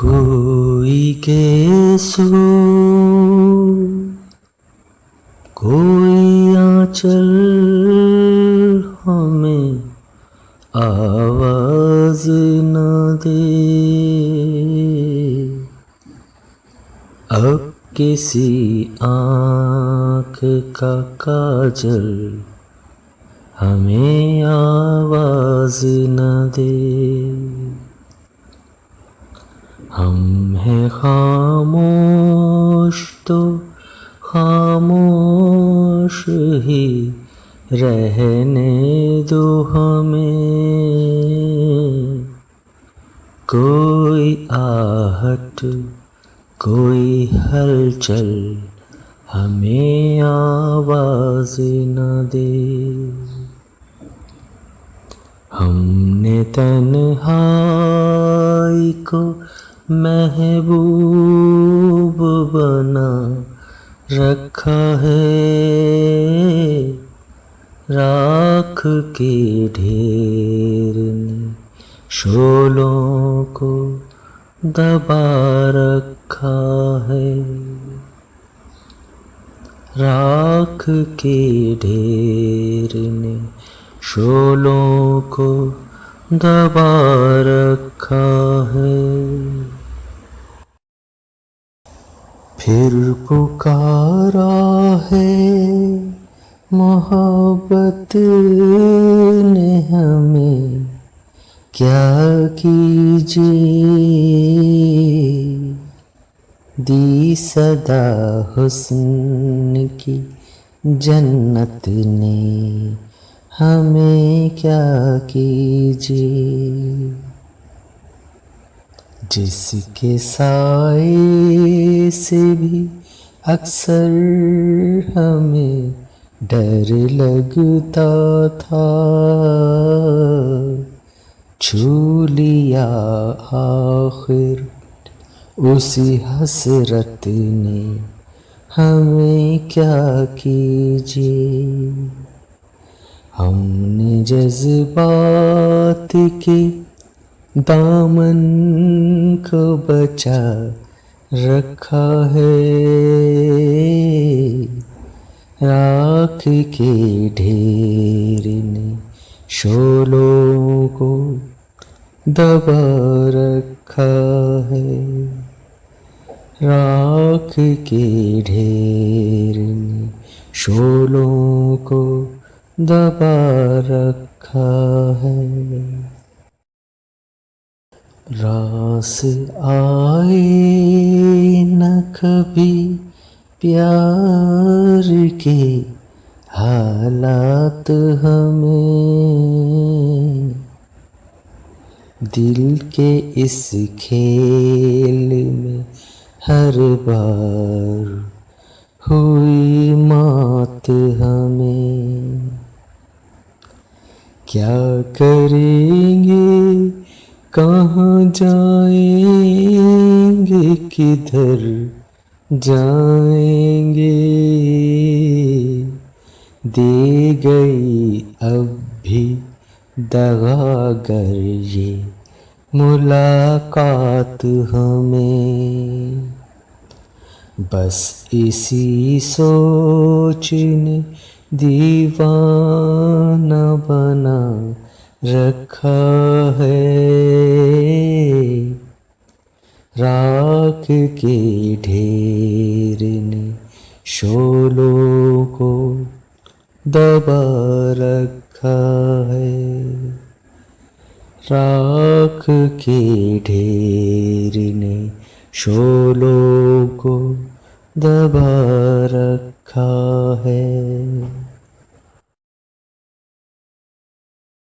कोई केसू कोई आंचल हमें आवाज न दे। अब किसी आँख का काजल हमें आवाज न दे। हम हैं खामोश तो खामोश ही रहने दो हमें। कोई आहट कोई हलचल हमें आवाज न दे। हमने तन्हाई को महबूब बना रखा है। राख के ढेर ने शोलों को दबा रखा है। राख के ढेर ने शोलों को दबा रखा है। फिर पुकारा है मोहब्बत ने हमें, क्या कीजिए। दी सदा हुस्न की जन्नत ने हमें, क्या कीजिए। जिसके साए से भी अक्सर हमें डर लगता था, छू लिया आखिर उसी हसरत ने हमें, क्या कीजिए। हमने जज्बात के दामन को बचा रखा है। राख के ढेर ने शोलों को दबा रखा है। राख के ढेर ने शोलों को दबा रखा है। रास आए न कभी प्यार के हालात हमें। दिल के इस खेल में हर बार हुई मात हमें। क्या करेंगे कहाँ जाएंगे किधर जाएंगे। दे गई अब भी दगागर ये मुलाकात हमें। बस इसी सोच ने दीवाना बना रखा है। राख के ढेर ने शोलों को दबा रखा है। राख के ढेर ने शोलों को दबा रखा है।